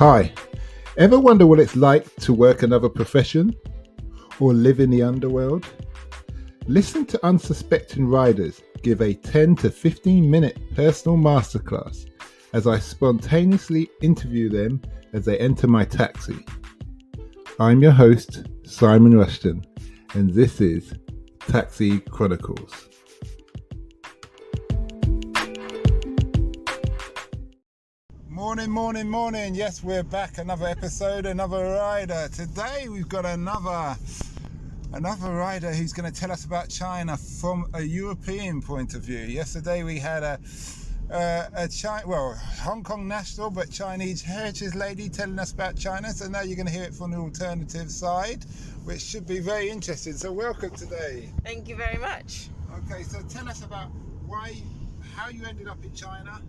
Hi, ever wonder what it's like to work another profession or live in the underworld? Listen to unsuspecting riders give a 10 to 15 minute personal masterclass as I spontaneously interview them as they enter my taxi. I'm your host, Simon Rushton, and this is Taxi Chronicles. Morning. Yes, we're back. Another episode, another rider. Today we've got another rider who's going to tell us about China from a European point of view. Yesterday we had a Hong Kong national but Chinese heritage lady telling us about China. So now you're going to hear it from the alternative side, which should be very interesting. So welcome today. Thank you very much. Okay, so tell us about how you ended up in China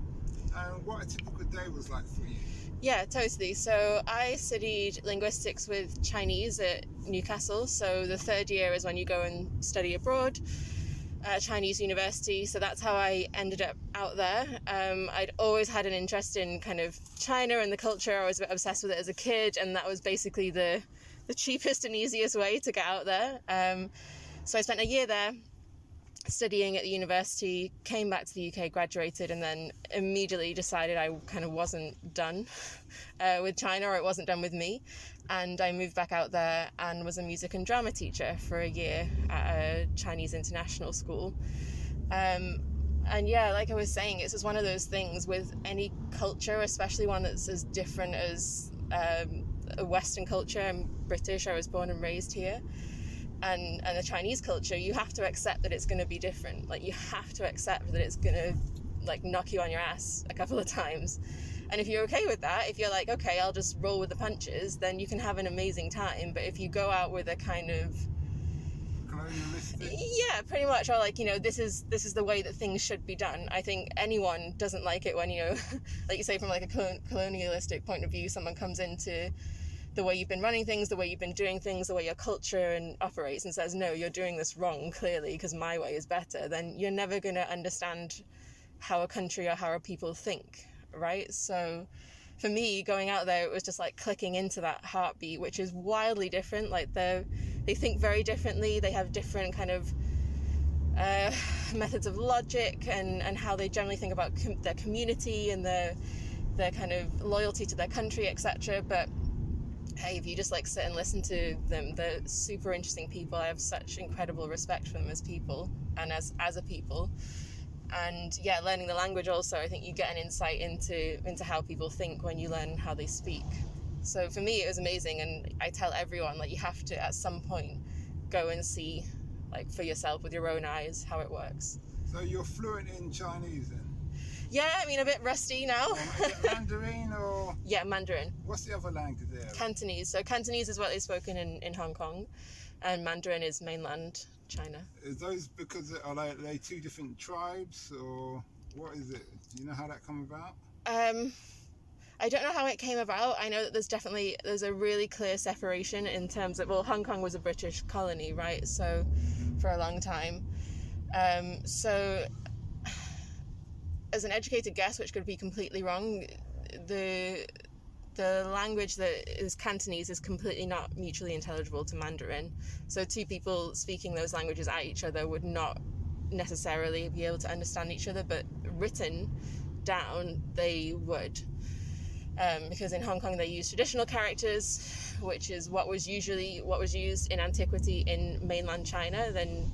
and what a typical day was like for you. Yeah, totally. So I studied linguistics with Chinese at Newcastle. So the third year is when you go and study abroad at Chinese university. So that's how I ended up out there. I'd always had an interest in kind of China and the culture. I was a bit obsessed with it as a kid, and that was basically the cheapest and easiest way to get out there. So I spent a year there studying at the university, came back to the UK, graduated, and then immediately decided I kind of wasn't done with China, or it wasn't done with me. And I moved back out there and was a music and drama teacher for a year at a Chinese international school. And yeah, like I was saying, it's just one of those things with any culture, especially one that's as different as a Western culture. I'm British, I was born and raised here. And the Chinese culture, you have to accept that it's going to be different. Like, you have to accept that it's going to knock you on your ass a couple of times. And if you're okay with that, if you're like, okay, I'll just roll with the punches, then you can have an amazing time. But if you go out with a kind of colonialistic, yeah, pretty much, or this is the way that things should be done. I think anyone doesn't like it when, like you say, from like a colonialistic point of view, someone comes into the way you've been running things, the way you've been doing things, the way your culture operates, and says, no, you're doing this wrong, clearly, because my way is better, then you're never going to understand how a country or how a people think, right? So for me, going out there, it was just like clicking into that heartbeat, which is wildly different. Like, they think very differently. They have different kind of methods of logic and how they generally think about their community and their kind of loyalty to their country, etc. But hey, if you just sit and listen to them, they're super interesting people. I have such incredible respect for them as people and as a people. And yeah, learning the language also, I think you get an insight into how people think when you learn how they speak. So for me, it was amazing, and I tell everyone, you have to at some point go and see for yourself with your own eyes how it works. So you're fluent in Chinese then? Yeah, I mean, a bit rusty now. Is it Mandarin or? Yeah, Mandarin. What's the other language there? Cantonese. So Cantonese is what is spoken in Hong Kong, and Mandarin is mainland China. Is those because are they two different tribes, or what is it? Do you know how that come about? I don't know how it came about. I know that there's a really clear separation in terms of, Hong Kong was a British colony, right? So for a long time. So as an educated guess, which could be completely wrong, the language that is Cantonese is completely not mutually intelligible to Mandarin. So two people speaking those languages at each other would not necessarily be able to understand each other, but written down they would. Because in Hong Kong they use traditional characters, which is what was used in antiquity in mainland China. Then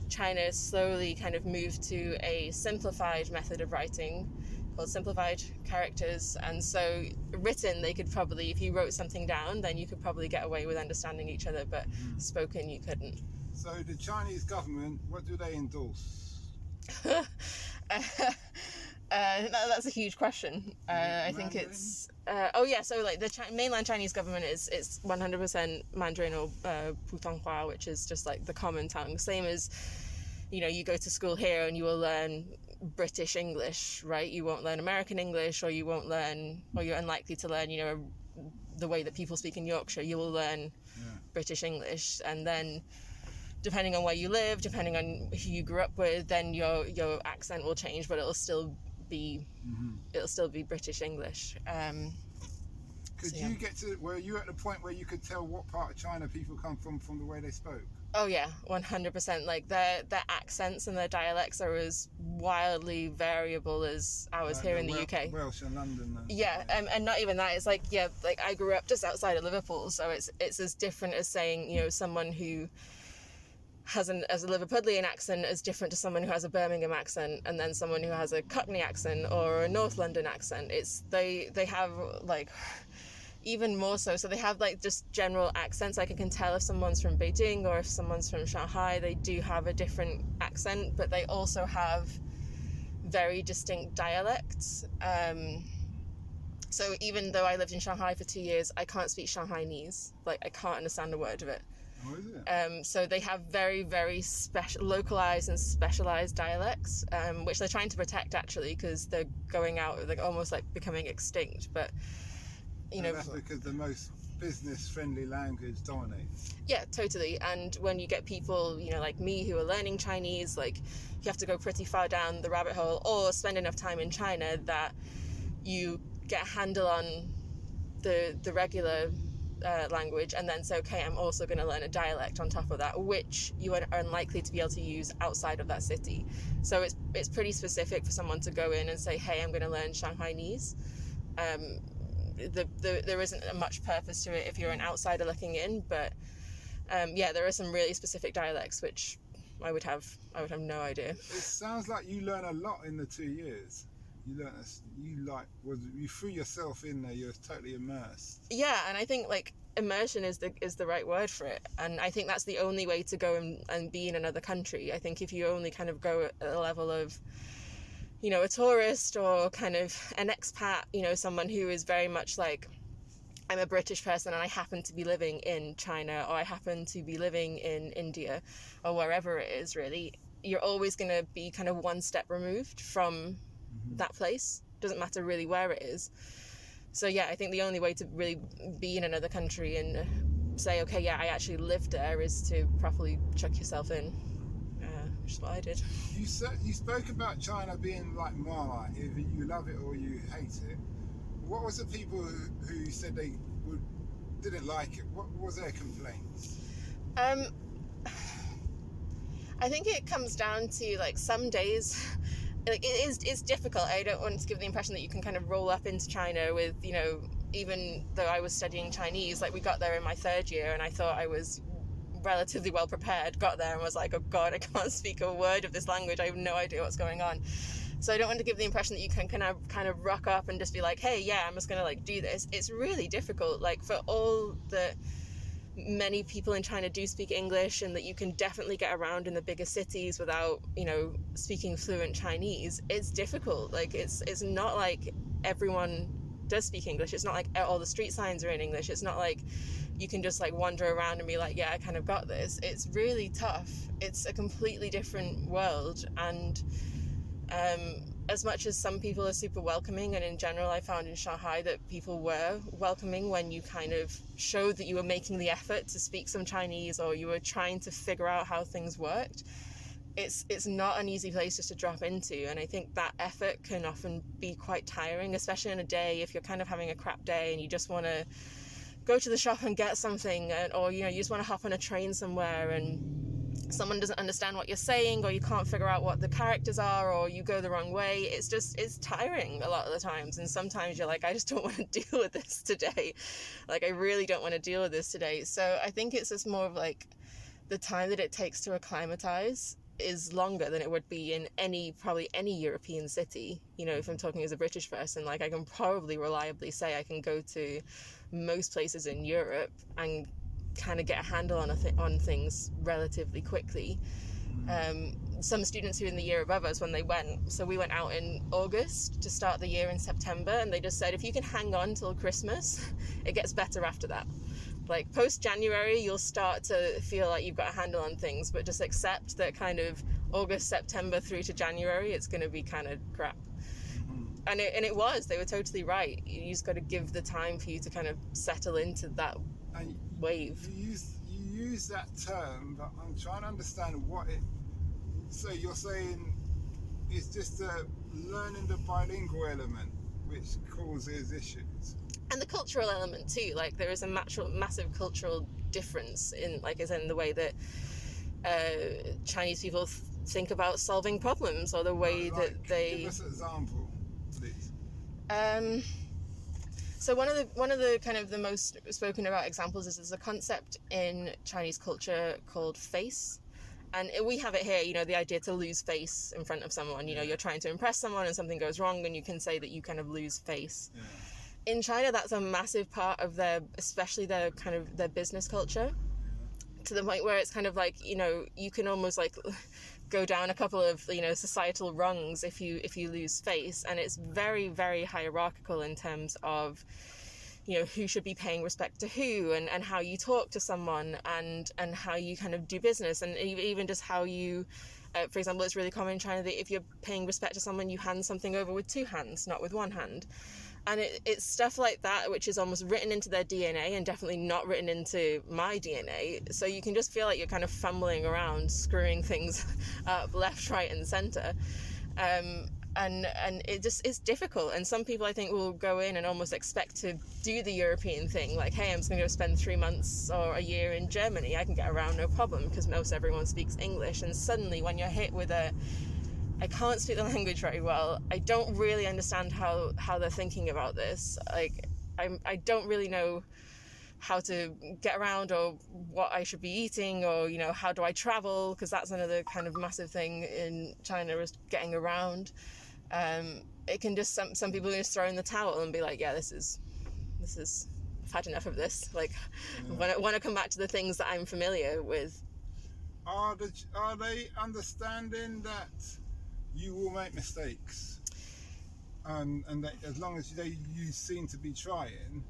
China slowly kind of moved to a simplified method of writing called simplified characters, and so written they could probably, if you wrote something down, then you could probably get away with understanding each other, but spoken you couldn't. So the Chinese government, what do they endorse? That's a huge question. I think it's so the mainland Chinese government it's 100% Mandarin or Putonghua, which is just the common tongue, same as you go to school here and you will learn British English, right? You won't learn American English, or you're unlikely to learn the way that people speak in Yorkshire. You will learn British English, and then depending on where you live, depending on who you grew up with, then your accent will change, but it'll still be British English. Were you at the point where you could tell what part of China people come from the way they spoke? Oh yeah, 100%. Like their accents and their dialects are as wildly variable as ours here in the UK. Welsh and London. Yeah, and not even that. It's like, yeah, like I grew up just outside of Liverpool, so it's as different as saying, you know, someone who has a Liverpudlian accent is different to someone who has a Birmingham accent, and then someone who has a Cockney accent or a North London accent. They have like even more so. So they have like just general accents. Like I can tell if someone's from Beijing or if someone's from Shanghai. They do have a different accent, but they also have very distinct dialects. So even though I lived in Shanghai for 2 years, I can't speak Shanghainese. Like I can't understand a word of it. Oh, is it? So they have very, very localized and specialized dialects, which they're trying to protect actually, because they're going out, like almost like becoming extinct. But you know, that's because the most business-friendly language dominates. Yeah, totally. And when you get people, you know, like me who are learning Chinese, like you have to go pretty far down the rabbit hole or spend enough time in China that you get a handle on the regular language, and then say, okay, I'm also going to learn a dialect on top of that, which you are unlikely to be able to use outside of that city. So it's pretty specific for someone to go in and say, hey, I'm going to learn Shanghainese. There isn't much purpose to it if you're an outsider looking in, but yeah, there are some really specific dialects which I would have no idea. It sounds like you learn a lot in the 2 years. You threw yourself in there. You're totally immersed. Yeah, and I think like immersion is the right word for it, and I think that's the only way to go and be in another country. I think if you only kind of go at a level of, you know, a tourist or kind of an expat, you know, someone who is very much like, I'm a British person and I happen to be living in China, or I happen to be living in India, or wherever it is, really, you're always going to be kind of one step removed from that place. Doesn't matter really where it is. So yeah, I think the only way to really be in another country and say, okay, yeah, I actually lived there, is to properly chuck yourself in. Which is what I did. You spoke about China being like Marmite, either you love it or you hate it. What was the people who said they didn't like it? What was their complaints? I think it comes down to like some days, like it's difficult. I don't want to give the impression that you can kind of roll up into China with, you know, even though I was studying Chinese, like we got there in my 3rd year and I thought I was relatively well prepared, got there and was like, oh god, I can't speak a word of this language, I have no idea what's going on. So I don't want to give the impression that you can kind of rock up and just be like, hey, yeah, I'm just gonna like do this. It's really difficult. Like for all the many people in China do speak English, and that you can definitely get around in the bigger cities without, you know, speaking fluent Chinese, it's difficult. Like it's not like everyone does speak English. It's not like all the street signs are in English. It's not like you can just like wander around and be like, yeah, I kind of got this. It's really tough. It's a completely different world, and as much as some people are super welcoming, and in general I found in Shanghai that people were welcoming when you kind of showed that you were making the effort to speak some Chinese, or you were trying to figure out how things worked, it's not an easy place just to drop into. And I think that effort can often be quite tiring, especially in a day if you're kind of having a crap day and you just want to go to the shop and get something, or you know, you just want to hop on a train somewhere and someone doesn't understand what you're saying, or you can't figure out what the characters are, or you go the wrong way. It's tiring a lot of the times, and sometimes you're like, I just don't want to deal with this today. Like I really don't want to deal with this today. So I think it's just more of like the time that it takes to acclimatize is longer than it would be in probably any European city. You know, if I'm talking as a British person, like I can probably reliably say I can go to most places in Europe and kind of get a handle on things relatively quickly. Some students who are in the year above us, when they went, so we went out in August to start the year in September, and they just said, if you can hang on till Christmas, it gets better after that. Like post-January, you'll start to feel like you've got a handle on things, but just accept that kind of August, September through to January, it's going to be kind of crap. And it was, they were totally right. You just got to give the time for you to kind of settle into that wave. You use that term, but I'm trying to understand what it. So you're saying it's just learning the bilingual element. which causes issues. And the cultural element too, like there is a massive cultural difference in, like, as in the way that Chinese people think about solving problems, or the way that they. Give us an example, please. So one of the kind of the most spoken about examples is there's a concept in Chinese culture called face. And we have it here, you know, the idea to lose face in front of someone. You know, you're trying to impress someone and something goes wrong, and you can say that you kind of lose face. Yeah. In China, that's a massive part of especially their business culture, to the point where it's kind of like, you know, you can almost like go down a couple of, you know, societal rungs if you lose face. And it's very, very hierarchical in terms of, you know, who should be paying respect to who, and how you talk to someone, and how you kind of do business, and even just how you, for example, it's really common in China that if you're paying respect to someone, you hand something over with two hands, not with one hand. And it's stuff like that which is almost written into their DNA, and definitely not written into my DNA. So you can just feel like you're kind of fumbling around, screwing things up left, right, and centre. And it's difficult. And some people, I think, will go in and almost expect to do the European thing, like, hey, I'm just going to go spend 3 months or a year in Germany. I can get around no problem because most everyone speaks English. And suddenly when you're hit with I can't speak the language very well, I don't really understand how they're thinking about this. Like, I don't really know how to get around, or what I should be eating, or, you know, how do I travel, because that's another kind of massive thing in China, is getting around. It can just, some people just throw in the towel and be like, yeah, this is I've had enough of this. Like, I want to come back to the things that I'm familiar with. Are they understanding that you will make mistakes, and that as long as you seem to be trying,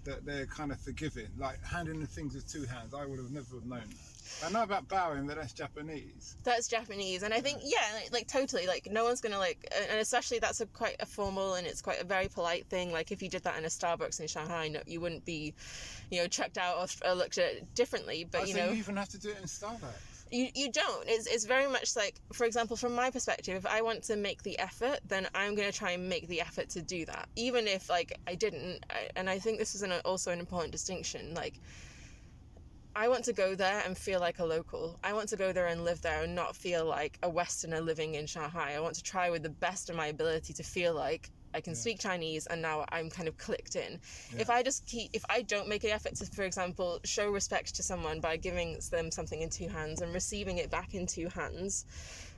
that they're kind of forgiving? Like handing the things with two hands, I would have never have known that. I know about bowing, but that's Japanese. That's Japanese, and I think, yeah, like totally, like no one's gonna like, and especially that's quite a formal, and it's quite a very polite thing. Like if you did that in a Starbucks in Shanghai, no, you wouldn't be, you know, checked out or looked at it differently. But you know, you even have to do it in Starbucks. You don't. It's very much like, for example, from my perspective, if I want to make the effort, then I'm going to try and make the effort to do that, even if like I didn't. And I think this is also an important distinction. Like, I want to go there and feel like a local. I want to go there and live there and not feel like a Westerner living in Shanghai. I want to try with the best of my ability to feel like I can speak Chinese, and now I'm kind of clicked in. Yeah. If I don't make an effort to, for example, show respect to someone by giving them something in two hands and receiving it back in two hands,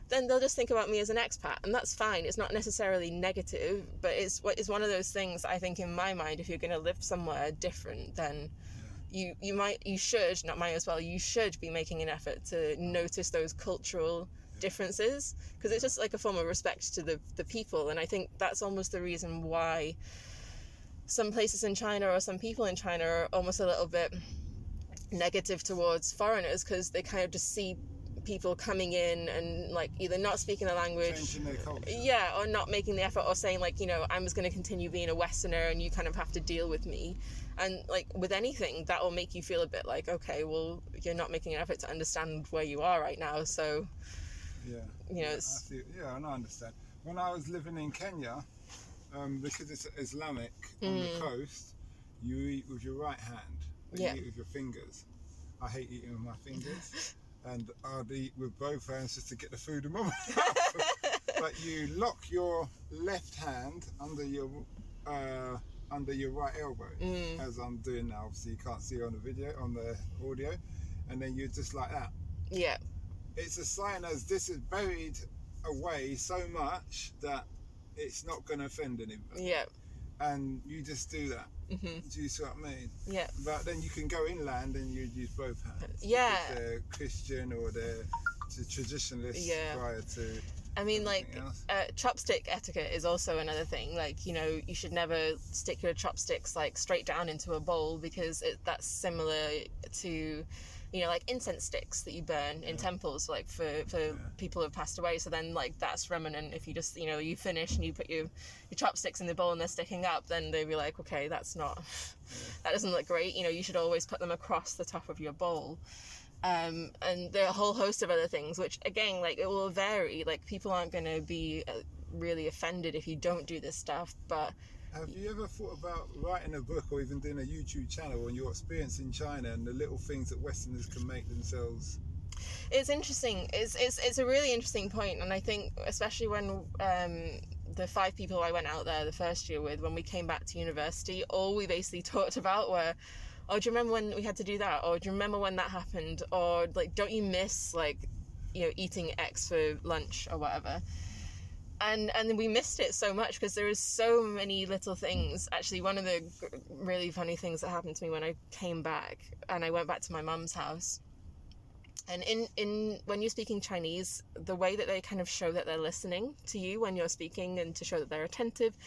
then they'll just think about me as an expat, and that's fine. It's not necessarily negative, but it's one of those things, I think, in my mind, if you're going to live somewhere different, then you should be making an effort to notice those cultural differences, because it's just like a form of respect to the people. And I think that's almost the reason why some places in China, or some people in China, are almost a little bit negative towards foreigners, because they kind of just see people coming in and like either not speaking the language, changing their culture, or not making the effort, or saying like, you know, I'm just going to continue being a Westerner and you kind of have to deal with me. And like with anything, that will make you feel a bit like, okay, well, you're not making an effort to understand where you are right now, so you know, it's... and I understand. When I was living in Kenya, because it's Islamic on the coast, you eat with your right hand, you eat with your fingers. I hate eating with my fingers, and I'd eat with both hands just to get the food in my mouth. But you lock your left hand under your right elbow, as I'm doing now. Obviously, you can't see on the audio, and then you're just like that. Yeah. It's a sign as this is buried away so much that it's not going to offend anybody. Yeah. And you just do that. Mm-hmm. Do you see what I mean? Yeah. But then you can go inland and you use both hands. Yeah. Because they're Christian or they're traditionalists prior to... I mean, like, chopstick etiquette is also another thing. Like, you know, you should never stick your chopsticks, like, straight down into a bowl, because that's similar to... you know, like incense sticks that you burn in temples, like for people who have passed away. So then, like, that's remnant. If you just, you know, you finish and you put your chopsticks in the bowl and they're sticking up, then they'd be like, okay, that doesn't look great. You know, you should always put them across the top of your bowl. And there are a whole host of other things, which again, like, it will vary. Like, people aren't going to be really offended if you don't do this stuff. But have you ever thought about writing a book or even doing a YouTube channel on your experience in China and the little things that Westerners can make themselves? It's interesting. It's a really interesting point, and I think especially when the 5 people I went out there the first year with, when we came back to university, all we basically talked about were, oh, do you remember when we had to do that? Or do you remember when that happened? Or like, don't you miss like, you know, eating X for lunch or whatever? And then we missed it so much because there is so many little things. Actually, one of the really funny things that happened to me when I came back and I went back to my mum's house. And in when you're speaking Chinese, the way that they kind of show that they're listening to you when you're speaking and to show that they're attentive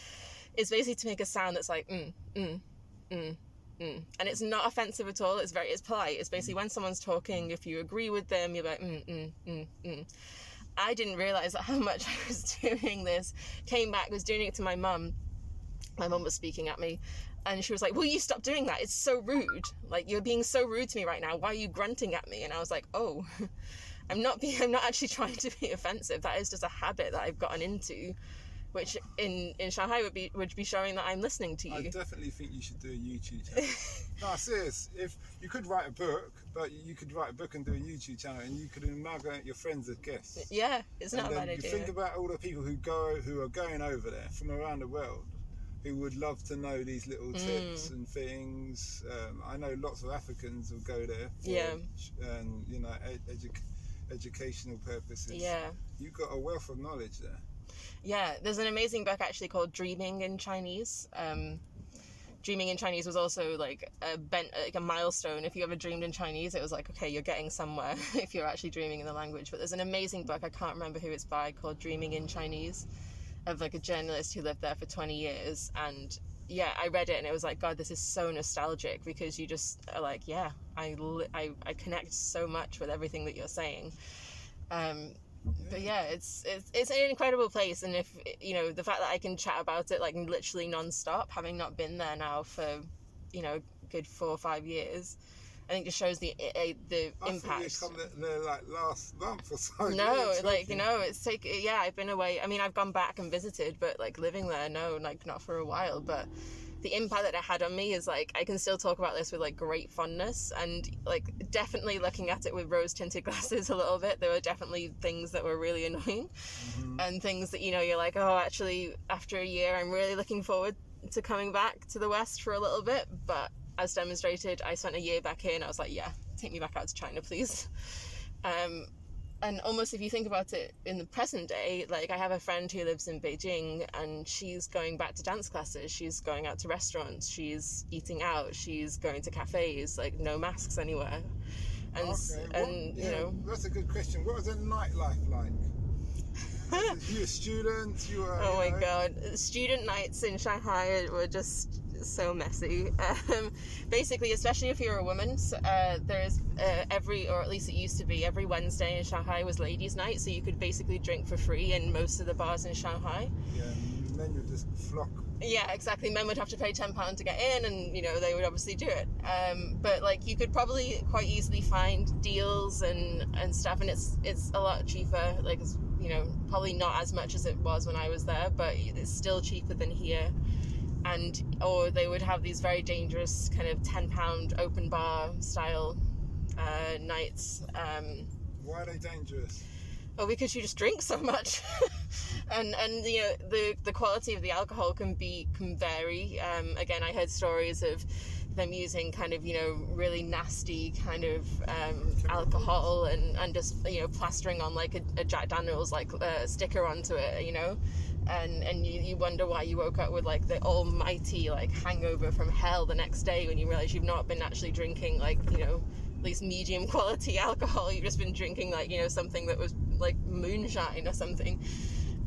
is basically to make a sound that's like and it's not offensive at all. It's polite. It's basically when someone's talking, if you agree with them, you're like I didn't realize how much I was doing this. Came back, was doing it to my mum. My mum was speaking at me, and she was like, will you stop doing that? It's so rude. Like, you're being so rude to me right now. Why are you grunting at me? And I was like, oh, I'm not actually trying to be offensive. That is just a habit that I've gotten into, which in Shanghai would be showing that I'm listening to you. I definitely think you should do a YouTube channel. No, serious. If you could write a book, but you could write a book and do a YouTube channel, and you could amalgamate your friends as guests. Yeah, it's not a bad idea. You think about all the people who are going over there from around the world, who would love to know these little tips and things. I know lots of Africans will go there for, and you know, educational purposes. Yeah, you've got a wealth of knowledge there. Yeah, there's an amazing book actually called Dreaming in Chinese. Dreaming in Chinese was also like a milestone. If you ever dreamed in Chinese, it was like, okay, you're getting somewhere if you're actually dreaming in the language. But there's an amazing book, I can't remember who it's by, called Dreaming in Chinese, of like a journalist who lived there for 20 years. And yeah, I read it and it was like, God, this is so nostalgic, because you just are like, yeah, I connect so much with everything that you're saying. But yeah, it's an incredible place, and if you know, the fact that I can chat about it like literally non-stop, having not been there now for, you know, a good 4 or 5 years, I think just shows the impact. I thought you come there like last month or so. No, like, you know, I've been away. I mean, I've gone back and visited, but like living there, no, like not for a while. But the impact that it had on me is like, I can still talk about this with like great fondness, and like definitely looking at it with rose-tinted glasses a little bit. There were definitely things that were really annoying, and things that, you know, you're like, oh, actually after a year I'm really looking forward to coming back to the West for a little bit. But as demonstrated, I spent a year back here and I was like, yeah, take me back out to China, please. And almost if you think about it in the present day, like I have a friend who lives in Beijing and she's going back to dance classes, she's going out to restaurants, she's eating out, she's going to cafes, like no masks anywhere. And you know, that's a good question. What was the nightlife like? You a student? Oh my God, student nights in Shanghai were just so messy. Basically, especially if you're a woman, there is or at least it used to be, every Wednesday in Shanghai was ladies' night, so you could basically drink for free in most of the bars in Shanghai. Yeah, men would just flock. Yeah, exactly. Men would have to pay £10 to get in, and you know, they would obviously do it. But like, you could probably quite easily find deals and stuff, and it's a lot cheaper. Like, it's, you know, probably not as much as it was when I was there, but it's still cheaper than here. Or they would have these very dangerous kind of £10 open bar style nights. Why are they dangerous? Well, because you just drink so much. and you know, the quality of the alcohol can vary. Again, I heard stories of them using kind of, you know, really nasty kind of alcohol and just, you know, plastering on like a Jack Daniels like sticker onto it, you know. And you wonder why you woke up with like the almighty like hangover from hell the next day, when you realize you've not been actually drinking like, you know, at least medium quality alcohol. You've just been drinking like, you know, something that was like moonshine or something.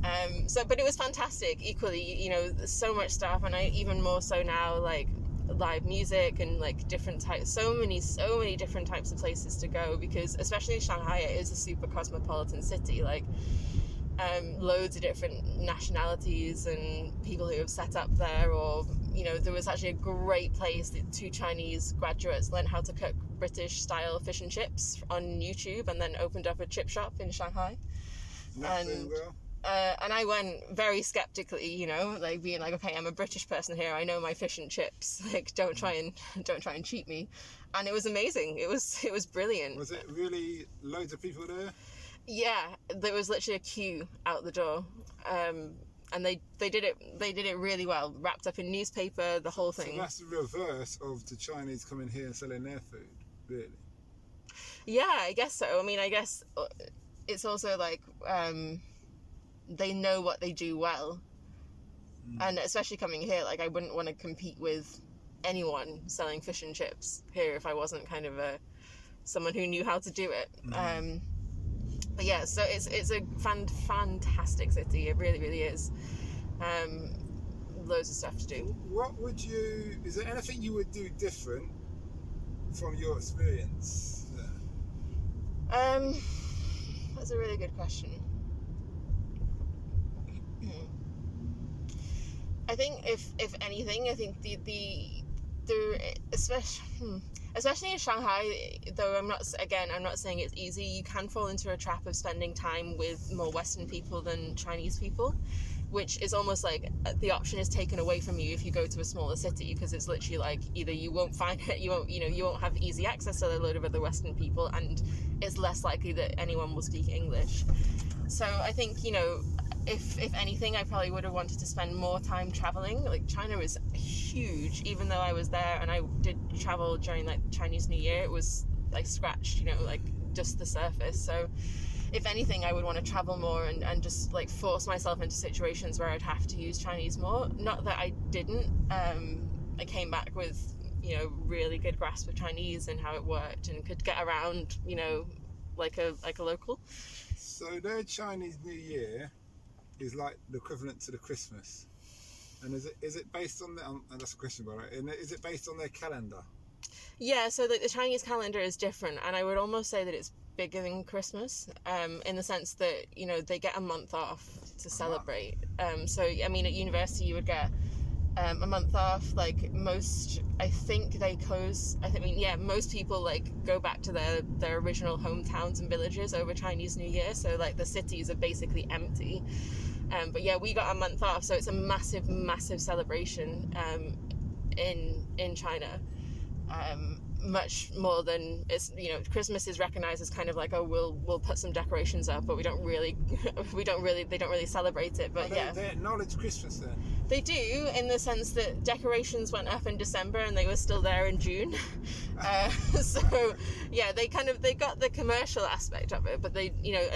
But it was fantastic. Equally, you know, there's so much stuff, and I even more so now, like live music and like different types, so many different types of places to go, because especially in Shanghai, it is a super cosmopolitan city. Like loads of different nationalities and people who have set up there, or, you know, there was actually a great place that 2 Chinese graduates learned how to cook British style fish and chips on YouTube, and then opened up a chip shop in Shanghai. Not doing well. And I went very skeptically, you know, like being like, okay, I'm a British person here. I know my fish and chips. Like, don't try and cheat me. And it was amazing. It was brilliant. Was it really loads of people there? Yeah, there was literally a queue out the door. And they did it really well, wrapped up in newspaper, the whole thing. So that's the reverse of the Chinese coming here and selling their food, really. Yeah, I guess so. I mean, I guess it's also like they know what they do well, and especially coming here, like I wouldn't want to compete with anyone selling fish and chips here if I wasn't kind of someone who knew how to do it. But yeah, so it's a fantastic city. It really, really is. Loads of stuff to do. Is there anything you would do different from your experience there? That's a really good question. I think if anything, I think the especially in Shanghai, though I'm not saying it's easy, you can fall into a trap of spending time with more Western people than Chinese people, which is almost like the option is taken away from you if you go to a smaller city, because it's literally like either you won't find it, you won't have easy access to a load of other Western people, and it's less likely that anyone will speak English. So I think, you know, if anything, I probably would have wanted to spend more time traveling. Like, China is huge. Even though I was there and I did travel during like Chinese New Year, it was like scratched, you know, like just the surface. So if anything, I would want to travel more and just like force myself into situations where I'd have to use Chinese more. Not that I didn't. I came back with, you know, really good grasp of Chinese and how it worked, and could get around, you know, like a local. So their Chinese New Year is like the equivalent to the Christmas, and is it based on and that's a question, right? And is it based on their calendar? Yeah, so the Chinese calendar is different, and I would almost say that it's bigger than Christmas, in the sense that, you know, they get a month off to celebrate. So I mean, at university you would get a month off. Like most people like go back to their original hometowns and villages over Chinese New Year, so like the cities are basically empty. But yeah, we got a month off, so it's a massive celebration in China. Much more than it's, you know, Christmas is recognized as kind of like, oh, we'll put some decorations up, but they don't really celebrate it. But they acknowledge Christmas then. They do, in the sense that decorations went up in December and they were still there in June. So yeah, they got the commercial aspect of it, but they, you know,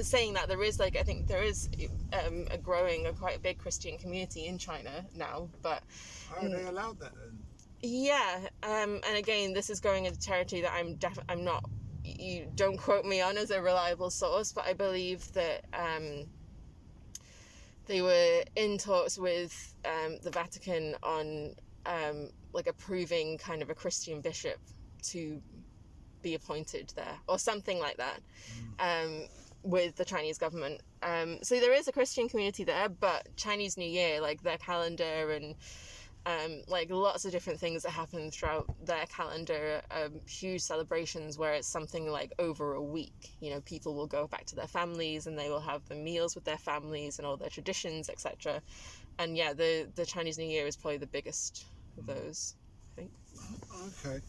saying that, there is like, I think there is a quite big Christian community in China now. But how are they allowed that then? Yeah, and again, this is going into territory that I'm not, you don't quote me on as a reliable source, but I believe that they were in talks with the Vatican on like approving kind of a Christian bishop to be appointed there, or something like that, with the Chinese government. So there is a Christian community there, but Chinese New Year, like their calendar and like lots of different things that happen throughout their calendar, huge celebrations where it's something like over a week. You know, people will go back to their families and they will have the meals with their families and all their traditions, etc. And yeah, the Chinese New Year is probably the biggest of those, I think. Okay.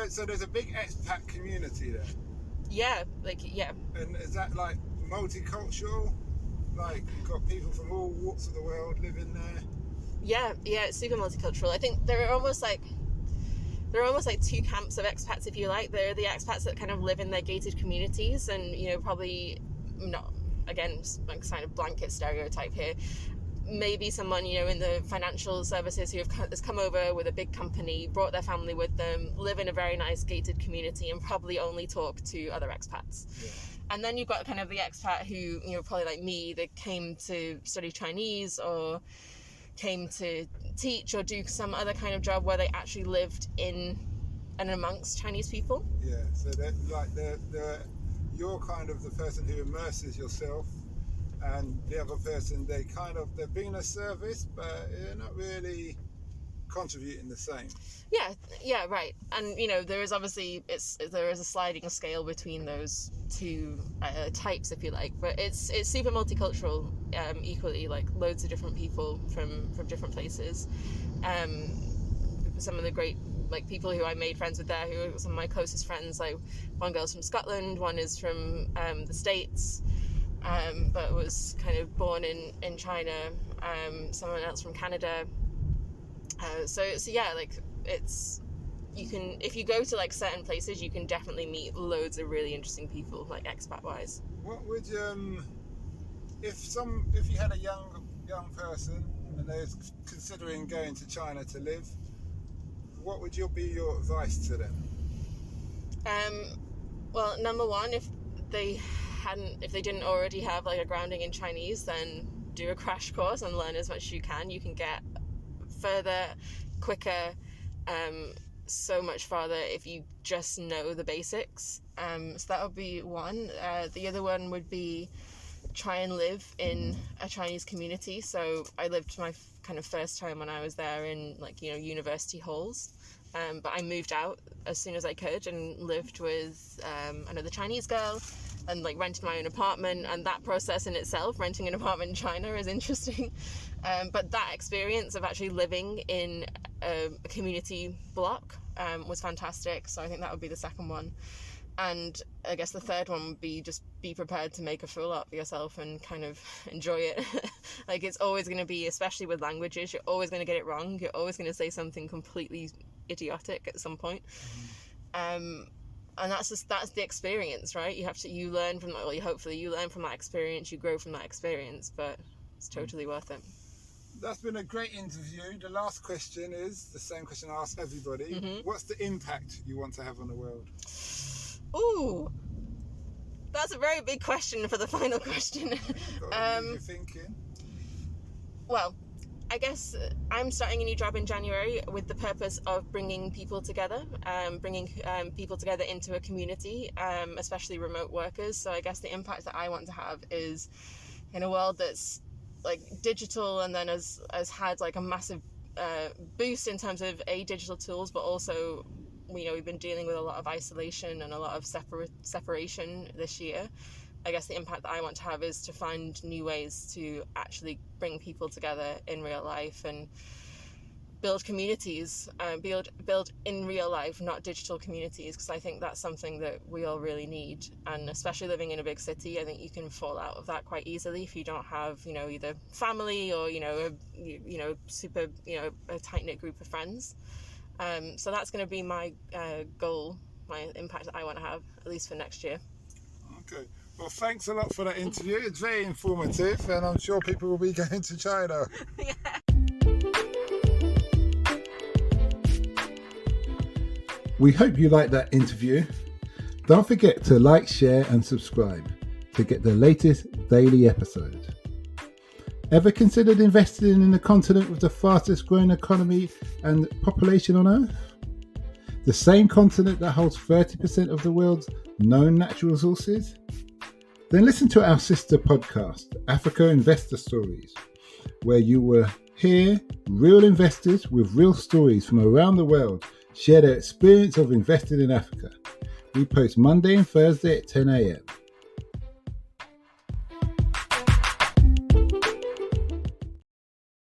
So there's a big expat community there? Yeah. And is that like multicultural? Like, got people from all walks of the world living there? Yeah, it's super multicultural. I think there are almost like two camps of expats, if you like. There are the expats that kind of live in their gated communities, and, you know, probably not, again, like kind of blanket stereotype here, maybe someone, you know, in the financial services who has come over with a big company, brought their family with them, live in a very nice gated community, and probably only talk to other expats. Yeah. And then you've got kind of the expat who, you know, probably like me, that came to study Chinese or came to teach or do some other kind of job where they actually lived in and amongst Chinese people. Yeah, so you're kind of the person who immerses yourself, and the other person, they're being a service, but you're not really contributing the same. Yeah, right. And there is obviously there is a sliding scale between those two types, if you like, but it's super multicultural, equally, like loads of different people from different places. Some of the great people who I made friends with there, who are some of my closest friends, like one girl's from Scotland, one is from the States, but was kind of born in China, someone else from Canada. So yeah, if you go to certain places, you can definitely meet loads of really interesting people, expat wise. What would if you had a young person and they're considering going to China to live, what would be your advice to them? Well, number one, if they didn't already have a grounding in Chinese, then do a crash course and learn as much as you can. You can get further, quicker, so much farther if you just know the basics. So that would be one. The other one would be try and live in a Chinese community. So I lived my kind of first time when I was there in university halls, but I moved out as soon as I could and lived with another Chinese girl and rented my own apartment. And that process in itself, renting an apartment in China, is interesting. But that experience of actually living in a community block was fantastic. So I think that would be the second one. And I guess the third one would be just be prepared to make a fool out of yourself and kind of enjoy it. It's always going to be, especially with languages, you're always going to get it wrong. You're always going to say something completely idiotic at some point. And that's the experience, right? You learn from that. Well, hopefully you learn from that experience, you grow from that experience, but it's totally worth it. That's been a great interview. The last question is the same question I ask everybody. Mm-hmm. What's the impact you want to have on the world? Ooh, that's a very big question for the final question. You're thinking. Well, I guess I'm starting a new job in January with the purpose of bringing people together, people together into a community, especially remote workers. So I guess the impact that I want to have is in a world that's digital and then has had a massive boost in terms of digital tools, but also we've been dealing with a lot of isolation and a lot of separation this year. I guess the impact that I want to have is to find new ways to actually bring people together in real life and build communities, build in real life, not digital communities, because I think that's something that we all really need. And especially living in a big city, I think you can fall out of that quite easily if you don't have, either family or, super, a tight-knit group of friends. So that's going to be my goal, my impact that I want to have, at least for next year. Okay. Well, thanks a lot for that interview. It's very informative, and I'm sure people will be going to China. Yeah. We hope you liked that interview. Don't forget to like, share and subscribe to get the latest daily episode. Ever considered investing in the continent with the fastest growing economy and population on Earth? The same continent that holds 30% of the world's known natural resources? Then listen to our sister podcast, Africa Investor Stories, where you will hear real investors with real stories from around the world share their experience of investing in Africa. We post Monday and Thursday at 10 a.m.